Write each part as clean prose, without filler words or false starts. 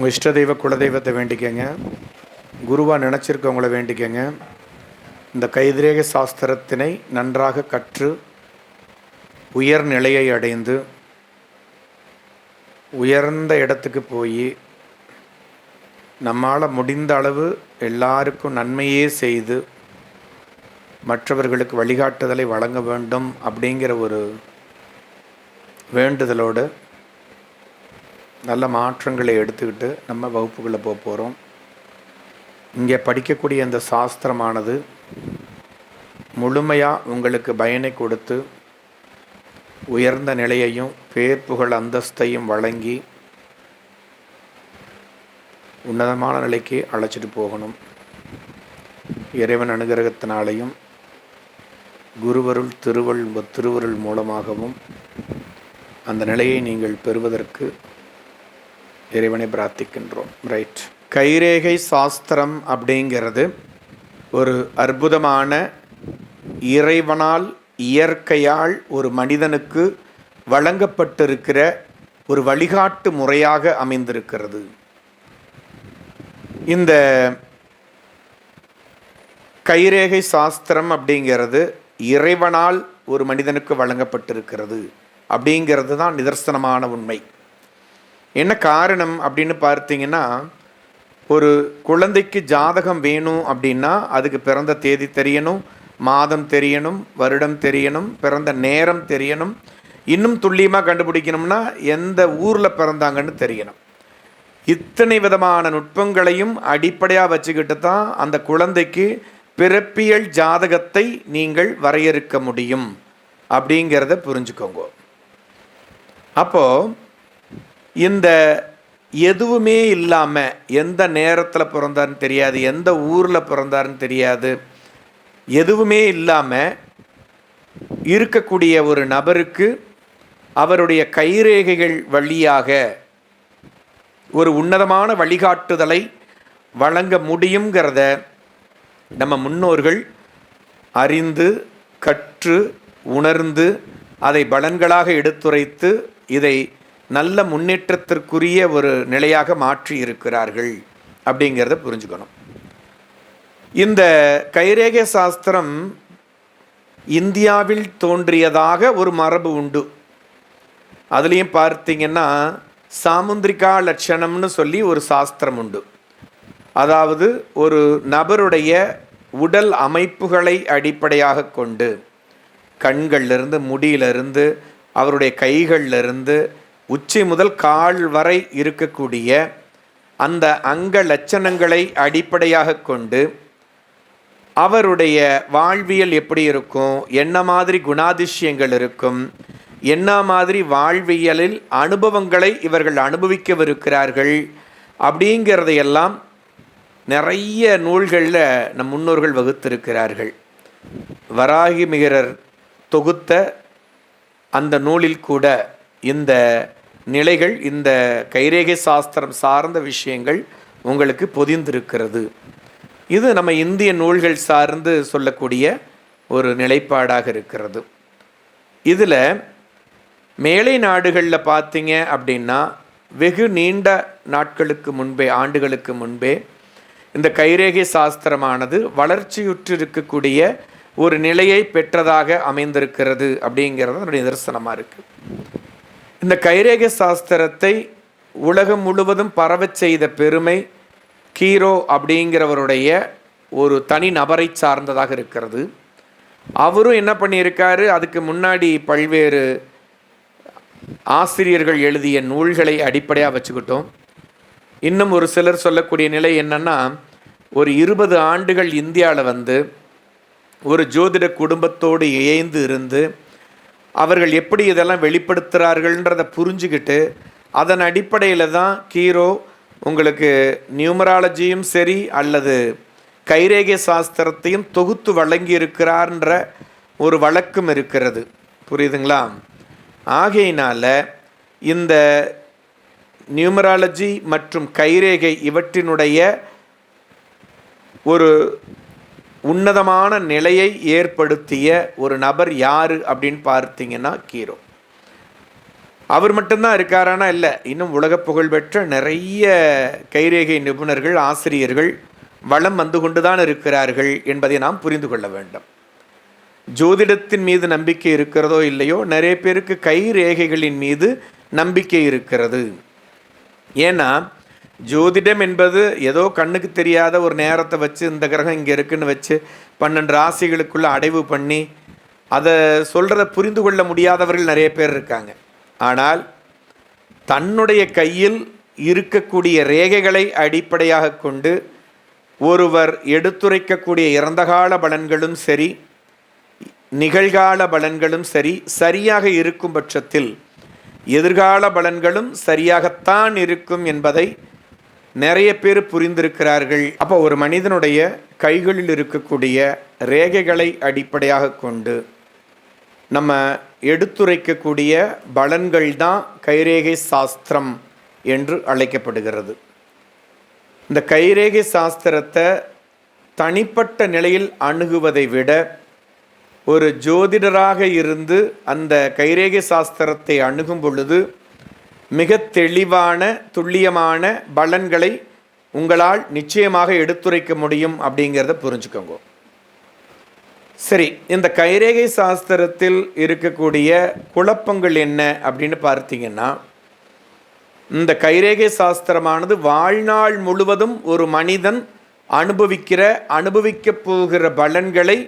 உங்கள் இஷ்ட தெய்வ குலதெய்வத்தை வேண்டிக்கங்க. குருவாக நினச்சிருக்கவங்கள வேண்டிக்கங்க. இந்த கைதிரேக சாஸ்திரத்தினை நன்றாக கற்று உயர்நிலையை அடைந்து உயர்ந்த இடத்துக்கு போய் நம்மால் முடிந்த அளவு எல்லாருக்கும் நன்மையே செய்து மற்றவர்களுக்கு வழிகாட்டுதலை வழங்க வேண்டும் அப்படிங்கிற ஒரு வேண்டுதலோடு நல்ல மாற்றங்களை எடுத்துக்கிட்டு நம்ம வகுப்புகளை போக போகிறோம். இங்கே படிக்கக்கூடிய இந்த சாஸ்திரமானது முழுமையாக உங்களுக்கு பயனை கொடுத்து உயர்ந்த நிலையையும் பேர் புகழ் அந்தஸ்தையும் வழங்கி உன்னதமான நிலைக்கு அழைச்சிட்டு போகணும். இறைவன் அனுகிரகத்தினாலையும் குருவருள் திருவருள் மூலமாகவும் அந்த நிலையை நீங்கள் பெறுவதற்கு இறைவனை பிரார்த்திக்கின்றோம். ரைட். கைரேகை சாஸ்திரம் அப்படிங்கிறது ஒரு அற்புதமான இறைவனால் இயற்கையால் ஒரு மனிதனுக்கு வழங்கப்பட்டிருக்கிற ஒரு வழிகாட்டு முறையாக அமைந்திருக்கிறது. இந்த கைரேகை சாஸ்திரம் அப்படிங்கிறது இறைவனால் ஒரு மனிதனுக்கு வழங்கப்பட்டிருக்கிறது அப்படிங்கிறது தான் நிதர்சனமான உண்மை. என்ன காரணம் அப்படின்னு பார்த்தீங்கன்னா, ஒரு குழந்தைக்கு ஜாதகம் வேணும் அப்படின்னா அதுக்கு பிறந்த தேதி தெரியணும், மாதம் தெரியணும், வருடம் தெரியணும், பிறந்த நேரம் தெரியணும், இன்னும் துல்லியமாக கண்டுபிடிக்கணும்னா எந்த ஊரில் பிறந்தாங்கன்னு தெரியணும். இத்தனை விதமான நுட்பங்களையும் அடிப்படையாக வச்சுக்கிட்டு தான் அந்த குழந்தைக்கு பிறப்பியல் ஜாதகத்தை நீங்கள் வரையறுக்க முடியும் அப்படிங்கிறத புரிஞ்சுக்கோங்க. அப்போது இந்த எதுவுமே இல்லாமல் எந்த நேரத்தில் பிறந்தாருன்னு தெரியாது, எந்த ஊரில் பிறந்தாருன்னு தெரியாது, எதுவுமே இல்லாமல் இருக்கக்கூடிய ஒரு நபருக்கு அவருடைய கைரேகைகள் வழியாக ஒரு உன்னதமான வழிகாட்டுதலை வழங்க முடியுங்கிறத நம்ம முன்னோர்கள் அறிந்து கற்று உணர்ந்து அதை பலன்களாக எடுத்துரைத்து இதை நல்ல முன்னேற்றத்திற்குரிய ஒரு நிலையாக மாற்றி இருக்கிறார்கள் அப்படிங்கிறத புரிஞ்சுக்கணும். இந்த கைரேகை சாஸ்திரம் இந்தியாவில் தோன்றியதாக ஒரு மரபு உண்டு. அதுலேயும் பார்த்தீங்கன்னா சாமுந்திரிகா லட்சணம்னு சொல்லி ஒரு சாஸ்திரம் உண்டு. அதாவது ஒரு நபருடைய உடல் அமைப்புகளை அடிப்படையாக கொண்டு கண்கள்லேருந்து முடியிலிருந்து அவருடைய கைகளிலிருந்து உச்சி முதல் கால் வரை இருக்கக்கூடிய அந்த அங்க லட்சணங்களை அடிப்படையாக கொண்டு அவருடைய வாழ்வியல் எப்படி இருக்கும், என்ன மாதிரி குணாதிசயங்கள் இருக்கும், என்ன மாதிரி வாழ்வியலில் அனுபவங்களை இவர்கள் அனுபவிக்கவிருக்கிறார்கள் அப்படிங்கிறதையெல்லாம் நிறைய நூல்களில் நம் முன்னோர்கள் வகுத்திருக்கிறார்கள். வராகி மிகிரர் தொகுத்த அந்த நூலில் கூட இந்த நிலைகள், இந்த கைரேகை சாஸ்திரம் சார்ந்த விஷயங்கள் உங்களுக்கு பொதிந்திருக்கிறது. இது நம்ம இந்திய நூல்கள் சார்ந்து சொல்லக்கூடிய ஒரு நிலைப்பாடாக இருக்கிறது. இதில் மேலை நாடுகளில் பார்த்தீங்க அப்படின்னா வெகு நீண்ட நாட்களுக்கு முன்பே, ஆண்டுகளுக்கு முன்பே இந்த கைரேகை சாஸ்திரமானது வளர்ச்சியுற்றிருக்கக்கூடிய ஒரு நிலையை பெற்றதாக அமைந்திருக்கிறது அப்படிங்கிறது அதனுடைய நிதர்சனமாக இருக்குது. இந்த கைரேகை சாஸ்திரத்தை உலகம் முழுவதும் பரவச் செய்த பெருமை கீரோ அப்படிங்கிறவருடைய ஒரு தனி நபரை சார்ந்ததாக இருக்கிறது. அவரும் என்ன பண்ணியிருக்காரு, அதுக்கு முன்னாடி பல்வேறு ஆசிரியர்கள் எழுதிய நூல்களை அடிப்படையாக வச்சுக்கிட்டோம். இன்னும் ஒரு சிலர் சொல்லக்கூடிய நிலை என்னென்னா, ஒரு 20 ஆண்டுகள் இந்தியாவில் ஒரு ஜோதிட குடும்பத்தோடு இணைந்து இருந்து அவர்கள் எப்படி இதெல்லாம் வெளிப்படுத்துகிறார்கள்ன்றதை புரிஞ்சுக்கிட்டு அதன் அடிப்படையில் தான் கீரோ உங்களுக்கு நியூமராலஜியும் சரி அல்லது கைரேகை சாஸ்திரத்தையும் தொகுத்து வழங்கியிருக்கிறார்ன்ற ஒரு வழக்கம் இருக்கிறது. புரியுதுங்களா? ஆகையினால இந்த நியூமராலஜி மற்றும் கைரேகை இவற்றினுடைய ஒரு உன்னதமான நிலையை ஏற்படுத்திய ஒரு நபர் யார் அப்படின்னு பார்த்தீங்கன்னா கீரோ. அவர் மட்டும்தான் இருக்காரானா இல்லை, இன்னும் உலக புகழ்பெற்ற நிறைய கைரேகை நிபுணர்கள், ஆசிரியர்கள் வளம் வந்து கொண்டுதான் இருக்கிறார்கள் என்பதை நாம் புரிந்து கொள்ள வேண்டும். ஜோதிடத்தின் மீது நம்பிக்கை இருக்கிறதோ இல்லையோ, நிறைய பேருக்கு கைரேகைகளின் மீது நம்பிக்கை இருக்கிறது. ஏன்னா ஜோதிடம் என்பது ஏதோ கண்ணுக்கு தெரியாத ஒரு நேரத்தை வச்சு இந்த கிரகம் இங்கே இருக்குன்னு வச்சு 12 ராசிகளுக்குள்ளே அடைவு பண்ணி அதை சொல்கிறத புரிந்து கொள்ள முடியாதவர்கள் நிறைய பேர் இருக்காங்க. ஆனால் தன்னுடைய கையில் இருக்கக்கூடிய ரேகைகளை அடிப்படையாக கொண்டு ஒருவர் எடுத்துரைக்கக்கூடிய இறந்தகால பலன்களும் சரி, நிகழ்கால பலன்களும் சரி சரியாக இருக்கும் பட்சத்தில் எதிர்கால பலன்களும் சரியாகத்தான் இருக்கும் என்பதை நிறைய பேர் புரிந்திருக்கிறார்கள். அப்போ ஒரு மனிதனுடைய கைகளில் இருக்கக்கூடிய ரேகைகளை அடிப்படையாக கொண்டு நம்ம எடுத்துரைக்கக்கூடிய பலன்கள் தான் கைரேகை சாஸ்திரம் என்று அழைக்கப்படுகிறது. இந்த கைரேகை சாஸ்திரத்தை தனிப்பட்ட நிலையில் அணுகுவதை விட ஒரு ஜோதிடராக இருந்து அந்த கைரேகை சாஸ்திரத்தை அணுகும் பொழுது மிக தெளிவான துல்லியமான பலன்களை உங்களால் நிச்சயமாக எடுத்துரைக்க முடியும் அப்படிங்கிறத புரிஞ்சுக்கோங்க. சரி, இந்த கைரேகை சாஸ்திரத்தில் இருக்கக்கூடிய குழப்பங்கள் என்ன அப்படின்னு பார்த்தீங்கன்னா, இந்த கைரேகை சாஸ்திரமானது வாழ்நாள் முழுவதும் ஒரு மனிதன் அனுபவிக்க போகிற பலன்களை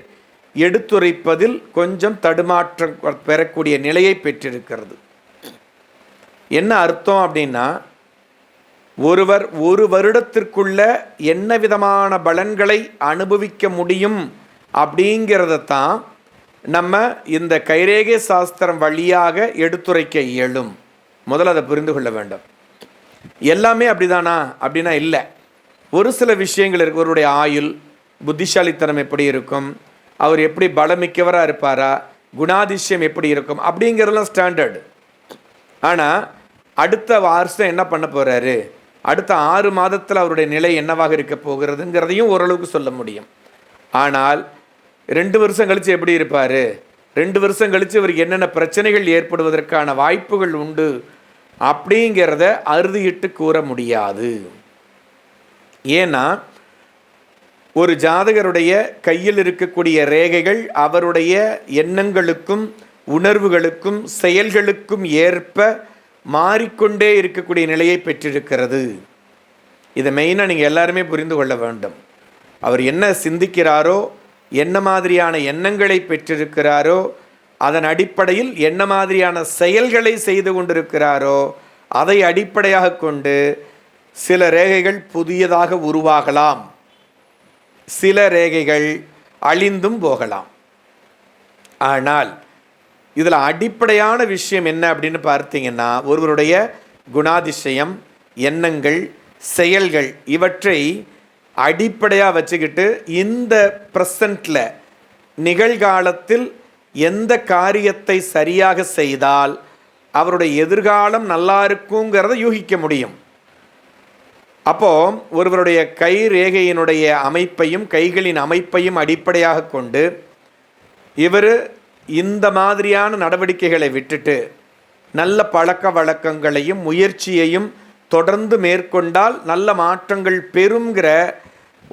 எடுத்துரைப்பதில் கொஞ்சம் தடுமாற்றம் பெறக்கூடிய நிலையை பெற்றிருக்கிறது. என்ன அர்த்தம் அப்படின்னா, ஒருவர் ஒரு வருடத்திற்குள்ள என்ன விதமான பலன்களை அனுபவிக்க முடியும் அப்படிங்கிறதான் நம்ம இந்த கைரேகை சாஸ்திரம் வழியாக எடுத்துரைக்க இயலும். முதல்ல அதை புரிந்து கொள்ள வேண்டும். எல்லாமே அப்படிதானா அப்படின்னா இல்லை. ஒரு சில விஷயங்கள் இருக்கு. அவருடைய ஆயுள், புத்திசாலித்தனம் எப்படி இருக்கும், அவர் எப்படி பலமிக்கவராக இருப்பாரா, குணாதிசயம் எப்படி இருக்கும் அப்படிங்கிறதெல்லாம் ஸ்டாண்டர்டு. ஆனால் அடுத்த வருஷம் என்ன பண்ண போகிறாரு, அடுத்த 6 மாதத்தில் அவருடைய நிலை என்னவாக இருக்க போகிறதுங்கிறதையும் ஓரளவுக்கு சொல்ல முடியும். ஆனால் 2 வருஷம் கழித்து எப்படி இருப்பார், 2 வருஷம் கழித்து இவருக்கு என்னென்ன பிரச்சனைகள் ஏற்படுவதற்கான வாய்ப்புகள் உண்டு அப்படிங்கிறத அறுதியிட்டு கூற முடியாது. ஏன்னா ஒரு ஜாதகருடைய கையில் இருக்கக்கூடிய ரேகைகள் அவருடைய எண்ணங்களுக்கும் உணர்வுகளுக்கும் செயல்களுக்கும் ஏற்ப மாறிக்கொண்டே இருக்கக்கூடிய நிலையை பெற்றிருக்கிறது. இதை மெயினாக நீங்கள் எல்லாருமே புரிந்து கொள்ள வேண்டும். அவர் என்ன சிந்திக்கிறாரோ, என்ன மாதிரியான எண்ணங்களை பெற்றிருக்கிறாரோ, அதன் அடிப்படையில் என்ன மாதிரியான செயல்களை செய்து கொண்டிருக்கிறாரோ அதை அடிப்படையாக கொண்டு சில ரேகைகள் புதியதாக உருவாகலாம், சில ரேகைகள் அழிந்தும் போகலாம். ஆனால் இதில் அடிப்படையான விஷயம் என்ன அப்படின்னு பார்த்தீங்கன்னா, ஒருவருடைய குணாதிசயம், எண்ணங்கள், செயல்கள் இவற்றை அடிப்படையாக வச்சுக்கிட்டு இந்த ப்ரெசண்ட்டில் நிகழ்காலத்தில் எந்த காரியத்தை சரியாக செய்தால் அவருடைய எதிர்காலம் நல்லா இருக்குங்கிறத யூகிக்க முடியும். அப்போது ஒருவருடைய கை ரேகையினுடைய அமைப்பையும் கைகளின் அமைப்பையும் அடிப்படையாக கொண்டு இவர் இந்த மாதிரியான நடவடிக்கைகளை விட்டுட்டு நல்ல பழக்க வழக்கங்களையும் முயற்சியையும் தொடர்ந்து மேற்கொண்டால் நல்ல மாற்றங்கள் பெறுங்கிற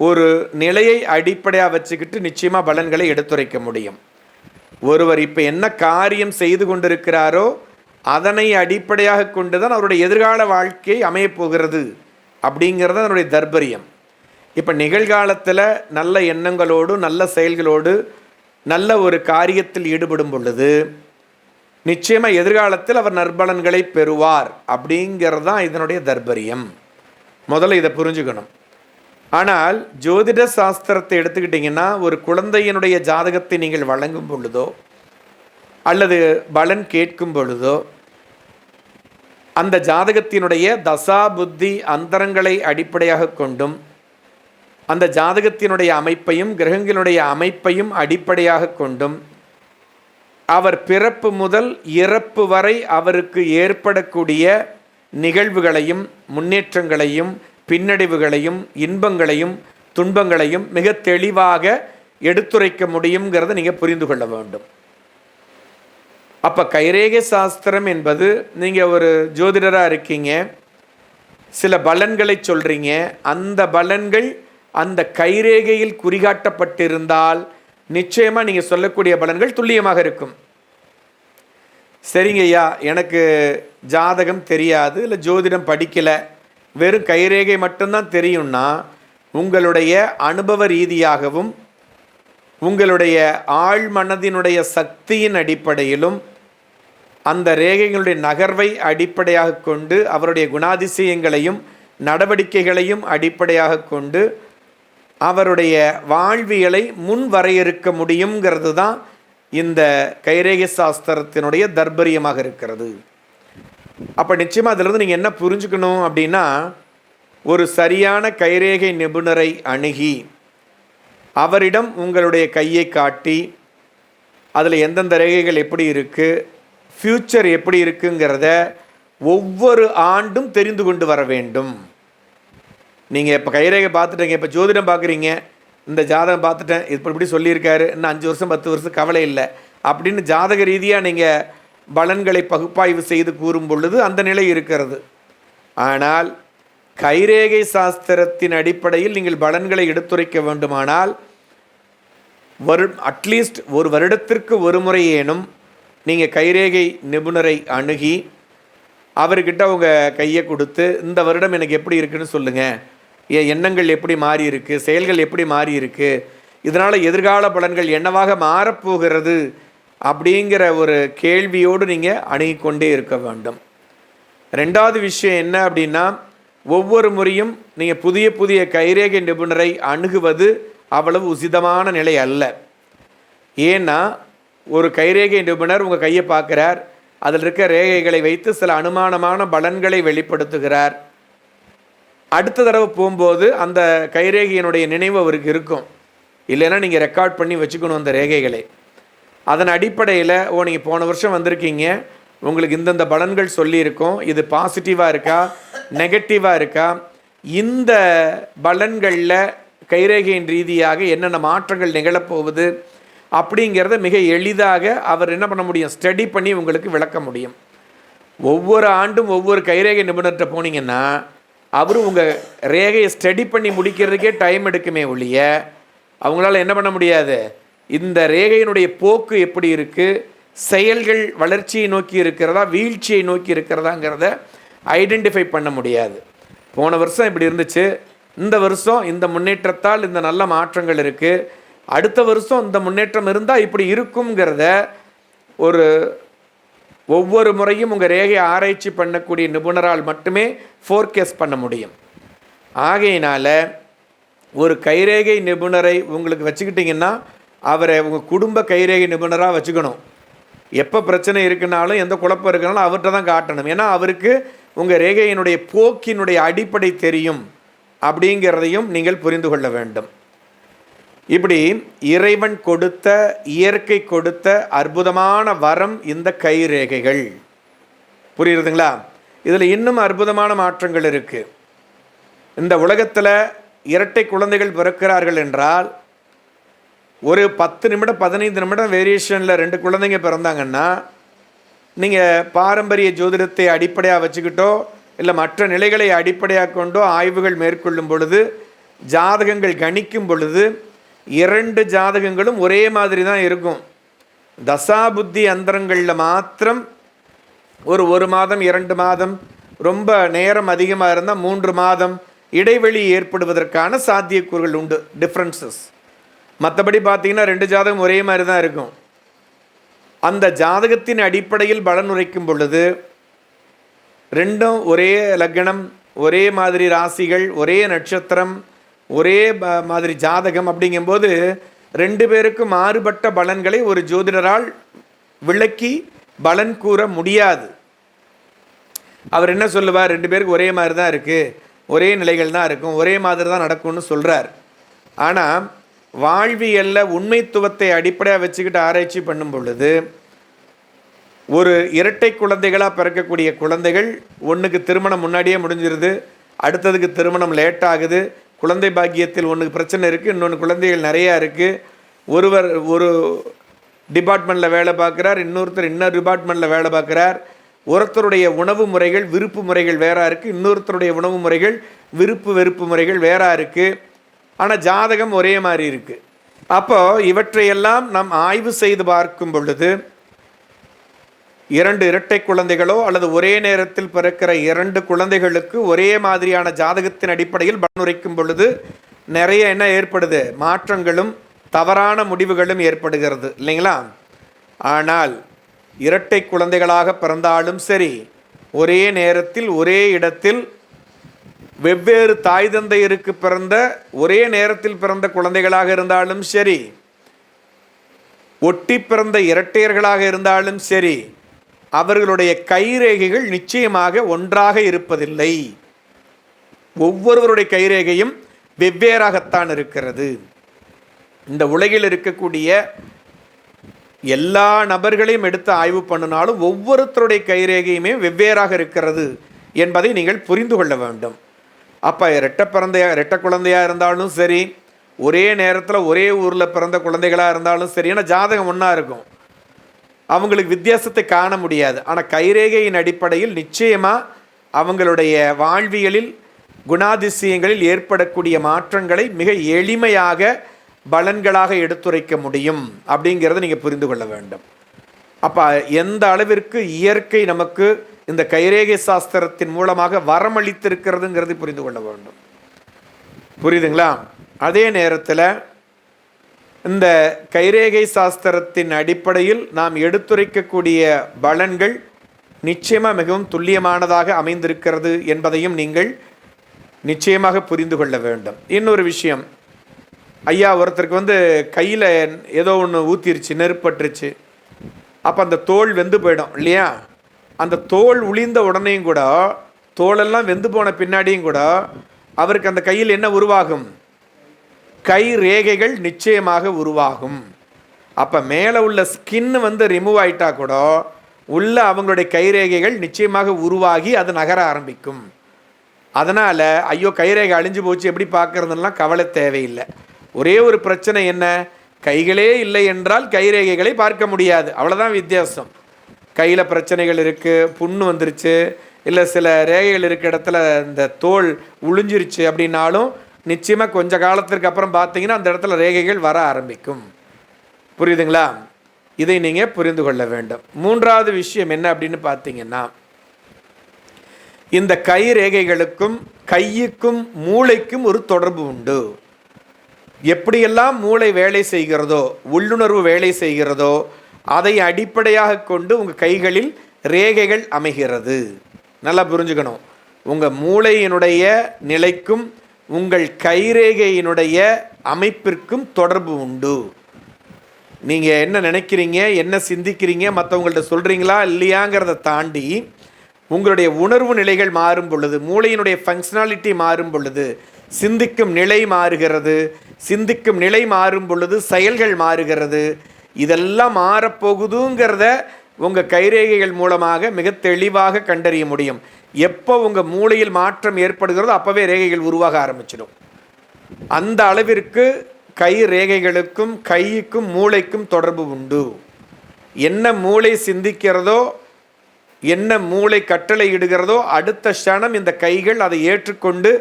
ஒரு நிலையை அடிப்படையாக வச்சுக்கிட்டு நிச்சயமாக பலன்களை எடுத்துரைக்க முடியும். ஒருவர் இப்போ என்ன காரியம் செய்து கொண்டிருக்கிறாரோ அதனை அடிப்படையாக கொண்டு தான் அவருடைய எதிர்கால வாழ்க்கை அமையப்போகிறது அப்படிங்கிறது அதனுடைய தர்பரியம். இப்போ நிகழ்காலத்தில் நல்ல எண்ணங்களோடு நல்ல செயல்களோடு நல்ல ஒரு காரியத்தில் ஈடுபடும் பொழுது நிச்சயமாக எதிர்காலத்தில் அவர் நற்பலன்களை பெறுவார் அப்படிங்கிறது தான் இதனுடைய தர்பரியம். முதல்ல இதை புரிஞ்சுக்கணும். ஆனால் ஜோதிட சாஸ்திரத்தை எடுத்துக்கிட்டிங்கன்னா, ஒரு குழந்தையினுடைய ஜாதகத்தை நீங்கள் வழங்கும் பொழுதோ அல்லது பலன் கேட்கும் பொழுதோ அந்த ஜாதகத்தினுடைய தசா புத்தி அந்தரங்களை அடிப்படையாக கொண்டும் அந்த ஜாதகத்தினுடைய அமைப்பையும் கிரகங்களுடைய அமைப்பையும் அடிப்படையாக கொண்டும் அவர் பிறப்பு முதல் இறப்பு வரை அவருக்கு ஏற்படக்கூடிய நிகழ்வுகளையும் முன்னேற்றங்களையும் பின்னடைவுகளையும் இன்பங்களையும் துன்பங்களையும் மிக தெளிவாக எடுத்துரைக்க முடியுங்கிறத நீங்கள் புரிந்து கொள்ள வேண்டும். அப்போ கைரேகை சாஸ்திரம் என்பது, நீங்கள் ஒரு ஜோதிடராக இருக்கீங்க, சில பலன்களை சொல்கிறீங்க, அந்த பலன்கள் அந்த கைரேகையில் குறிகாட்டப்பட்டிருந்தால் நிச்சயமாக நீங்கள் சொல்லக்கூடிய பலன்கள் துல்லியமாக இருக்கும். சரிங்க ஐயா, எனக்கு ஜாதகம் தெரியாது, இல்லை ஜோதிடம் படிக்கலை, வெறும் கைரேகை மட்டும்தான் தெரியும்னா, உங்களுடைய அனுபவ ரீதியாகவும் உங்களுடைய ஆழ் மனதினுடைய சக்தியின் அடிப்படையிலும் அந்த ரேகைகளுடைய நகர்வை அடிப்படையாக கொண்டு அவருடைய குணாதிசயங்களையும் நடவடிக்கைகளையும் அடிப்படையாக கொண்டு அவருடைய வாழ்வியலை முன் வரையறுக்க முடியுங்கிறது தான் இந்த கைரேகை சாஸ்திரத்தினுடைய தர்பரியமாக இருக்கிறது. அப்போ நிச்சயமாக அதிலிருந்து நீங்கள் என்ன புரிஞ்சுக்கணும் அப்படின்னா, ஒரு சரியான கைரேகை நிபுணரை அணுகி அவரிடம் உங்களுடைய கையை காட்டி அதில் எந்தெந்த ரேகைகள் எப்படி இருக்குது, ஃப்யூச்சர் எப்படி இருக்குங்கிறத ஒவ்வொரு ஆண்டும் தெரிந்து கொண்டு வர வேண்டும். நீங்கள் இப்போ கைரேகை பார்த்துட்டீங்க, இப்போ ஜோதிடம் பார்க்குறீங்க, இந்த ஜாதகம் பார்த்துட்டேன், இப்படி சொல்லியிருக்காரு, இன்னும் 5 வருஷம் 10 வருஷம் கவலை இல்லை அப்படின்னு ஜாதக ரீதியாக நீங்கள் பலன்களை பகுப்பாய்வு செய்து கூறும் பொழுது அந்த நிலை இருக்கிறது. ஆனால் கைரேகை சாஸ்திரத்தின் அடிப்படையில் நீங்கள் பலன்களை எடுத்துரைக்க வேண்டுமானால் அட்லீஸ்ட் ஒரு வருடத்திற்கு ஒரு முறையேனும் நீங்கள் கைரேகை நிபுணரை அணுகி அவர்கிட்ட உங்கள் கையை கொடுத்து, இந்த வருடம் எனக்கு எப்படி இருக்குன்னு சொல்லுங்கள், என் எண்ணங்கள் எப்படி மாறி இருக்குது, செயல்கள் எப்படி மாறி இருக்குது, இதனால் எதிர்கால பலன்கள் என்னவாக மாறப்போகிறது அப்படிங்கிற ஒரு கேள்வியோடு நீங்கள் அணுகிக்கொண்டே இருக்க வேண்டும். ரெண்டாவது விஷயம் என்ன அப்படின்னா, ஒவ்வொரு முறையும் நீங்கள் புதிய புதிய கைரேகை நிபுணரை அணுகுவது அவ்வளவு உசிதமான நிலை அல்ல. ஏன்னா ஒரு கைரேகை நிபுணர் உங்கள் கையை பார்க்குறார், அதில் இருக்க ரேகைகளை வைத்து சில அனுமானமான பலன்களை வெளிப்படுத்துகிறார். அடுத்த தடவை போகும்போது அந்த கைரேகையினுடைய நினைவு அவருக்கு இருக்கும், இல்லைன்னா நீங்கள் ரெக்கார்ட் பண்ணி வச்சுக்கணும் அந்த ரேகைகளை. அதன் அடிப்படையில் நீங்கள் போன வருஷம் வந்திருக்கீங்க, உங்களுக்கு இந்தந்த பலன்கள் சொல்லியிருக்கோம், இது பாசிட்டிவாக இருக்கா நெகட்டிவாக இருக்கா, இந்த பலன்களில் கைரேகையின் ரீதியாக என்னென்ன மாற்றங்கள் நிகழப்போகுது அப்படிங்கிறத மிக எளிதாக அவர் என்ன பண்ண முடியும், ஸ்டடி பண்ணி உங்களுக்கு விளக்க முடியும். ஒவ்வொரு ஆண்டும் ஒவ்வொரு கைரேகை நிபுணர்கிட்ட போனீங்கன்னா அவர் உங்கள் ரேகையை ஸ்டடி பண்ணி முடிக்கிறதுக்கே டைம் எடுக்குமே ஒழிய அவங்களால என்ன பண்ண முடியாது, இந்த ரேகையினுடைய போக்கு எப்படி இருக்குது, செயல்கள் வளர்ச்சியை நோக்கி இருக்கிறதா வீழ்ச்சியை நோக்கி இருக்கிறதாங்கிறத ஐடென்டிஃபை பண்ண முடியாது. போன வருஷம் இப்படி இருந்துச்சு, இந்த வருஷம் இந்த முன்னேற்றத்தால் இந்த நல்ல மாற்றங்கள் இருக்குது, அடுத்த வருஷம் இந்த முன்னேற்றம் இருந்தால் இப்படி இருக்குங்கிறத ஒவ்வொரு முறையும் உங்கள் ரேகையை ஆராய்ச்சி பண்ணக்கூடிய நிபுணரால் மட்டுமே ஃபோர்காஸ்ட் பண்ண முடியும். ஆகையினால் ஒரு கைரேகை நிபுணரை உங்களுக்கு வச்சுக்கிட்டிங்கன்னா அவரை உங்கள் குடும்ப கைரேகை நிபுணராக வச்சுக்கணும். எப்போ பிரச்சனை இருக்குனாலும் எந்த குழப்பம் இருக்குனாலும் அவர்கிட்ட தான் காட்டணும். ஏன்னா அவருக்கு உங்கள் ரேகையினுடைய போக்கினுடைய அடிப்படை தெரியும் அப்படிங்கிறதையும் நீங்கள் புரிந்து கொள்ள வேண்டும். இப்படி இறைவன் கொடுத்த, இயற்கை கொடுத்த அற்புதமான வரம் இந்த கைரேகைகள். புரியுறதுங்களா? இதில் இன்னும் அற்புதமான மாற்றங்கள் இருக்குது. இந்த உலகத்தில் இரட்டை குழந்தைகள் பிறக்கிறார்கள் என்றால் ஒரு 10 நிமிடம் 15 நிமிடம் வேரியேஷனில் 2 குழந்தைங்க பிறந்தாங்கன்னா நீங்கள் பாரம்பரிய ஜோதிடத்தை அடிப்படையாக வச்சுக்கிட்டோ இல்லை மற்ற நிலைகளை அடிப்படையாக கொண்டோ ஆய்வுகள் மேற்கொள்ளும் பொழுது, ஜாதகங்கள் கணிக்கும் பொழுது 2 ஜாதகங்களும் ஒரே மாதிரி தான் இருக்கும். தசாபுத்தி அந்தரங்களில் மாத்திரம் ஒரு மாதம் 2 மாதம், ரொம்ப நேரம் அதிகமாக இருந்தால் 3 மாதம் இடைவெளி ஏற்படுவதற்கான சாத்தியக்கூறுகள் உண்டு, டிஃப்ரென்சஸ். மற்றபடி பார்த்திங்கன்னா 2 ஜாதகம் ஒரே மாதிரி தான் இருக்கும். அந்த ஜாதகத்தின் அடிப்படையில் பலன் உரைக்கும் பொழுது 2ம் ஒரே லக்னம், ஒரே மாதிரி ராசிகள், ஒரே நட்சத்திரம், ஒரே மாதிரி ஜாதகம் அப்படிங்கும்போது 2 பேருக்கும் மாறுபட்ட பலன்களை ஒரு ஜோதிடரால் விளக்கி பலன் கூற முடியாது. அவர் என்ன சொல்லுவார், 2 பேருக்கு ஒரே மாதிரி தான் இருக்குது, ஒரே நிலைகள் தான் இருக்கும், ஒரே மாதிரி தான் நடக்கும்னு சொல்கிறார். ஆனால் வாழ்வியலில் உண்மைத்துவத்தை அடிப்படையாக வச்சுக்கிட்டு ஆராய்ச்சி பண்ணும் பொழுது ஒரு இரட்டை குழந்தைகளாக பிறக்கக்கூடிய குழந்தைகள் ஒன்றுக்கு திருமணம் முன்னாடியே முடிஞ்சிருது, அடுத்ததுக்கு திருமணம் லேட் ஆகுது, குழந்தை பாக்கியத்தில் ஒன்றுக்கு பிரச்சனை இருக்குது, இன்னொன்று குழந்தைகள் நிறையா இருக்குது, ஒரு டிபார்ட்மெண்ட்டில் வேலை பார்க்குறார், இன்னொருத்தர் இன்னொரு டிபார்ட்மெண்ட்டில் வேலை பார்க்குறார். ஒருத்தருடைய உணவு முறைகள் விருப்பு முறைகள் வேறா இருக்குது, இன்னொருத்தருடைய உணவு முறைகள் விருப்பு வெறுப்பு முறைகள் வேறா இருக்குது. ஆனால் ஜாதகம் ஒரே மாதிரி இருக்குது. அப்போது இவற்றையெல்லாம் நாம் ஆய்வு செய்து பார்க்கும் பொழுது 2 இரட்டை குழந்தைகளோ அல்லது ஒரே நேரத்தில் பிறக்கிற 2 குழந்தைகளுக்கு ஒரே மாதிரியான ஜாதகத்தின் அடிப்படையில் பலனுரைக்கும் பொழுது நிறைய என்ன ஏற்படுது, மாற்றங்களும் தவறான முடிவுகளும் ஏற்படுகிறது இல்லைங்களா? ஆனால் இரட்டை குழந்தைகளாக பிறந்தாலும் சரி, ஒரே நேரத்தில் ஒரே இடத்தில் வெவ்வேறு தாய் தந்தையருக்கு பிறந்த ஒரே நேரத்தில் பிறந்த குழந்தைகளாக இருந்தாலும் சரி, ஒட்டி பிறந்த இரட்டையர்களாக இருந்தாலும் சரி, அவர்களுடைய கைரேகைகள் நிச்சயமாக ஒன்றாக இருப்பதில்லை. ஒவ்வொருவருடைய கைரேகையும் வெவ்வேறாகத்தான் இருக்கிறது. இந்த உலகில் இருக்கக்கூடிய எல்லா நபர்களையும் எடுத்து ஆய்வு பண்ணினாலும் ஒவ்வொருத்தருடைய கைரேகையுமே வெவ்வேறாக இருக்கிறது என்பதை நீங்கள் புரிந்து கொள்ள வேண்டும். அப்போ இரட்டை குழந்தையாக இருந்தாலும் சரி, ஒரே நேரத்தில் ஒரே ஊரில் பிறந்த குழந்தைகளாக இருந்தாலும் சரி, ஏன்னா ஜாதகம் ஒன்றா இருக்கும், அவங்களுக்கு வித்தியாசத்தை காண முடியாது. ஆனால் கைரேகையின் அடிப்படையில் நிச்சயமாக அவங்களுடைய வாழ்வியலில் குணாதிசயங்களில் ஏற்படக்கூடிய மாற்றங்களை மிக எளிமையாக பலன்களாக எடுத்துரைக்க முடியும் அப்படிங்கிறத நீங்கள் புரிந்து கொள்ள வேண்டும். அப்போ எந்த அளவிற்கு இயற்கை நமக்கு இந்த கைரேகை சாஸ்திரத்தின் மூலமாக வரமளித்திருக்கிறதுங்கிறது புரிந்து கொள்ள வேண்டும். புரியுதுங்களா? அதே நேரத்தில் இந்த கைரேகை சாஸ்திரத்தின் அடிப்படையில் நாம் எடுத்துரைக்கக்கூடிய பலன்கள் நிச்சயமாக மிகவும் துல்லியமானதாக அமைந்திருக்கிறது என்பதையும் நீங்கள் நிச்சயமாக புரிந்து கொள்ள வேண்டும். இன்னொரு விஷயம், ஐயா ஒருத்தருக்கு கையில் ஏதோ ஒன்று ஊற்றிருச்சு, நெருப்பட்டுருச்சு. அப்போ அந்த தோல் வெந்து போயிடும் இல்லையா? அந்த தோல் உளிந்த உடனேயும் கூட, தோலெல்லாம் வெந்து போன பின்னாடியும் கூட அவருக்கு அந்த கையில் என்ன உருவாகும்? கை ரேகைகள் நிச்சயமாக உருவாகும். அப்போ மேலே உள்ள ஸ்கின் ரிமூவ் ஆகிட்டா கூட உள்ள அவங்களுடைய கைரேகைகள் நிச்சயமாக உருவாகி அது நகர ஆரம்பிக்கும். அதனால் ஐயோ கைரேகை அழிஞ்சு போச்சு எப்படி பார்க்குறதுலாம் கவலை தேவையில்லை. ஒரே ஒரு பிரச்சனை என்ன, கைகளே இல்லை என்றால் கைரேகைகளை பார்க்க முடியாது, அவ்வளோதான் வித்தியாசம். கையில் பிரச்சனைகள் இருக்குது, புண்ணு வந்துருச்சு, இல்லை சில ரேகைகள் இருக்க இடத்துல இந்த தோல் உளிஞ்சிருச்சு அப்படின்னாலும் நிச்சயமாக கொஞ்ச காலத்திற்கு அப்புறம் பார்த்தீங்கன்னா அந்த இடத்துல ரேகைகள் வர ஆரம்பிக்கும். புரியுதுங்களா? இதை நீங்கள் புரிந்து கொள்ள வேண்டும். மூன்றாவது விஷயம் என்ன அப்படின்னு பார்த்தீங்கன்னா, இந்த கை ரேகைகளுக்கும் கையுக்கும் மூளைக்கும் ஒரு தொடர்பு உண்டு. எப்படியெல்லாம் மூளை வேலை செய்கிறதோ, உள்ளுணர்வு வேலை செய்கிறதோ, அதை அடிப்படையாக கொண்டு உங்கள் கைகளில் ரேகைகள் அமைகிறது. நல்லா புரிஞ்சுக்கணும். உங்கள் மூளையினுடைய நிலைக்கும் உங்கள் கைரேகையினுடைய அமைப்பிற்கும் தொடர்பு உண்டு. நீங்கள் என்ன நினைக்கிறீங்க, என்ன சிந்திக்கிறீங்க, மற்றவங்கள்ட்ட சொல்கிறீங்களா இல்லையாங்கிறத தாண்டி உங்களுடைய உணர்வு நிலைகள் மாறும் பொழுது, மூளையினுடைய ஃபங்க்ஷனாலிட்டி மாறும் பொழுது சிந்திக்கும் நிலை மாறுகிறது. சிந்திக்கும் நிலை மாறும் பொழுது செயல்கள் மாறுகிறது. இதெல்லாம் மாறப்போகுதுங்கிறத உங்கள் கைரேகைகள் மூலமாக மிக தெளிவாக கண்டறிய முடியும். எப்போ உங்கள் மூளையில் மாற்றம் ஏற்படுகிறதோ அப்போவே ரேகைகள் உருவாக ஆரம்பிச்சிடும். அந்த அளவிற்கு கை ரேகைகளுக்கும் கைக்கும் மூளைக்கும் தொடர்பு உண்டு. என்ன மூளை சிந்திக்கிறதோ, என்ன மூளை கட்டளை இடுகிறதோ, அடுத்த க்ஷணம் இந்த கைகள் அதை ஏற்றுக்கொண்டு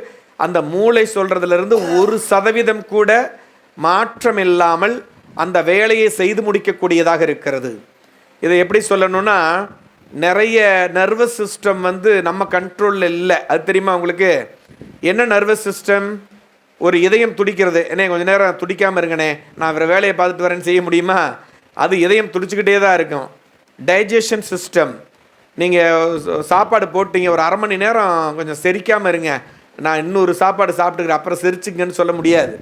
அந்த மூளை சொல்கிறதுலேருந்து 1% கூட மாற்றம் இல்லாமல் அந்த வேலையை செய்து முடிக்கக்கூடியதாக இருக்கிறது. இதை எப்படி சொல்லணும்னா, நிறைய நர்வஸ் சிஸ்டம் நம்ம கண்ட்ரோலில் இல்லை. அது தெரியுமா உங்களுக்கு? என்ன நர்வஸ் சிஸ்டம்? ஒரு இதயம் துடிக்கிறது, என்ன கொஞ்சம் நேரம் துடிக்காமல் இருங்கண்ணே, நான் வேறு வேலையை பார்த்துட்டு வரேன்னு செய்ய முடியுமா? அது இதயம் துடிச்சிக்கிட்டே தான் இருக்கும். டைஜஷன் சிஸ்டம், நீங்கள் சாப்பாடு போட்டிங்க, ஒரு 1/2 மணி நேரம் கொஞ்சம் செரிக்காமல் இருங்க, நான் இன்னொரு சாப்பாடு சாப்பிட்டுக்கிறேன் அப்புறம் செரிச்சுங்கன்னு சொல்ல முடியாது.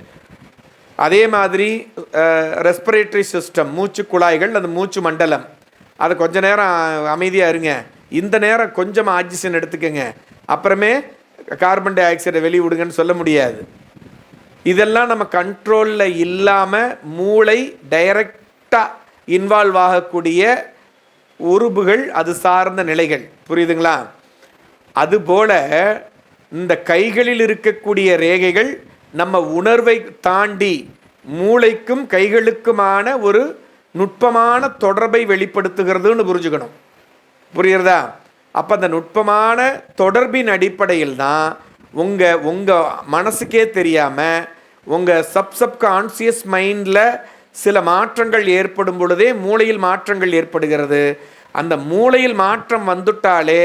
அதே மாதிரி ரெஸ்பிரேட்டரி சிஸ்டம், மூச்சு குழாய்கள், அந்த மூச்சு மண்டலம், அதை கொஞ்ச நேரம் அமைதியாக இருங்க, இந்த நேரம் கொஞ்சம் ஆக்சிஜன் எடுத்துக்கங்க, அப்புறமே கார்பன் டை ஆக்சைடை வெளியே விடுங்கன்னு சொல்ல முடியாது. இதெல்லாம் நம்ம கண்ட்ரோலில் இல்லாமல் மூளை டைரக்டாக இன்வால்வ் ஆகக்கூடிய உறுப்புகள், அது சார்ந்த நிலைகள். புரியுதுங்களா? அதுபோல் இந்த கைகளில் இருக்கக்கூடிய ரேகைகள் நம்ம உணர்வை தாண்டி மூளைக்கும் கைகளுக்குமான ஒரு நுட்பமான தொடர்பை வெளிப்படுத்துகிறதுன்னு புரிஞ்சுக்கணும். புரியுறதா? அப்போ அந்த நுட்பமான தொடர்பின் அடிப்படையில் தான் உங்கள் மனசுக்கே தெரியாமல் உங்கள் சப்கான்சியஸ் மைண்டில் சில மாற்றங்கள் ஏற்படும் பொழுதே மூளையில் மாற்றங்கள் ஏற்படுகிறது. அந்த மூளையில் மாற்றம் வந்துட்டாலே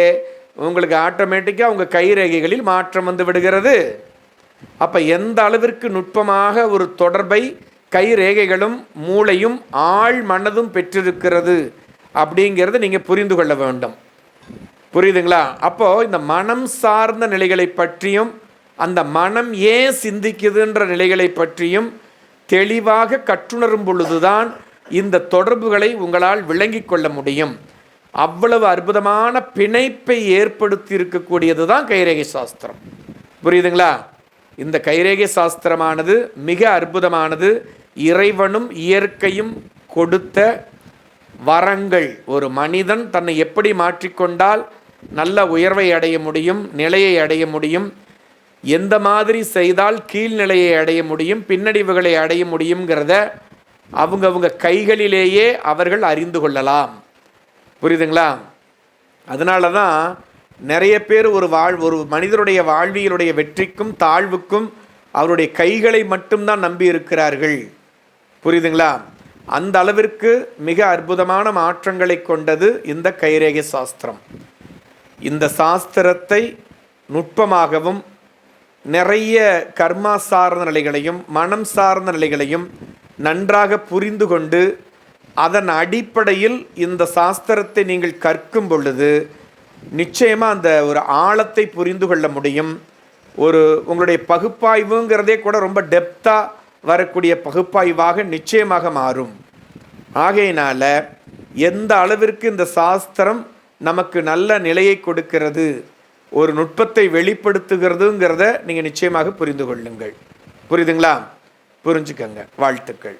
உங்களுக்கு ஆட்டோமேட்டிக்காக உங்கள் கைரேகைகளில் மாற்றம் வந்து விடுகிறது. அப்போ எந்த அளவிற்கு நுட்பமாக ஒரு தொடர்பை கைரேகைகளும் மூளையும் ஆழ் மனதும் பெற்றிருக்கிறது அப்படிங்கிறத நீங்கள் புரிந்து கொள்ள வேண்டும். புரியுதுங்களா? அப்போது இந்த மனம் சார்ந்த நிலைகளை பற்றியும் அந்த மனம் ஏன் சிந்திக்குதுன்ற நிலைகளை பற்றியும் தெளிவாக கற்றுணரும் பொழுதுதான் இந்த தொடர்புகளை உங்களால் விளங்கி கொள்ள முடியும். அவ்வளவு அற்புதமான பிணைப்பை ஏற்படுத்தி இருக்கக்கூடியது தான் கைரேகை சாஸ்திரம். புரியுதுங்களா? இந்த கைரேகை சாஸ்திரமானது மிக அற்புதமானது. இறைவனும் இயற்கையும் கொடுத்த வரங்கள். ஒரு மனிதன் தன்னை எப்படி மாற்றிக்கொண்டால் நல்ல உயர்வை அடைய முடியும், நிலையை அடைய முடியும், எந்த மாதிரி செய்தால் கீழ்நிலையை அடைய முடியும், பின்னடைவுகளை அடைய முடியுங்கிறத அவங்க கைகளிலேயே அவர்கள் அறிந்து கொள்ளலாம். புரியுதுங்களா? அதனால தான் நிறைய பேர் ஒரு மனிதருடைய வாழ்வியலுடைய வெற்றிக்கும் தாழ்வுக்கும் அவருடைய கைகளை மட்டும்தான் நம்பி இருக்கிறார்கள். புரியுதுங்களா? அந்த அளவிற்கு மிக அற்புதமான மாற்றங்களை கொண்டது இந்த கைரேகை சாஸ்திரம். இந்த சாஸ்திரத்தை நுட்பமாகவும் நிறைய கர்மா சார்ந்த நிலைகளையும் மனம் சார்ந்த நிலைகளையும் நன்றாக புரிந்து கொண்டு அதன் அடிப்படையில் இந்த சாஸ்திரத்தை நீங்கள் கற்கும் பொழுது நிச்சயமாக அந்த ஒரு ஆழத்தை புரிந்து கொள்ள முடியும். உங்களுடைய பகுப்பாய்வுங்கிறதே கூட ரொம்ப டெப்த்தாக வரக்கூடிய பகுப்பாய்வாக நிச்சயமாக மாறும். ஆகையினால எந்த அளவிற்கு இந்த சாஸ்திரம் நமக்கு நல்ல நிலையை கொடுக்கிறது, ஒரு நுட்பத்தை வெளிப்படுத்துகிறதுங்கிறத நீங்கள் நிச்சயமாக புரிந்து கொள்ளுங்கள். புரியுதுங்களா? புரிஞ்சுக்கங்க. வாழ்த்துக்கள்.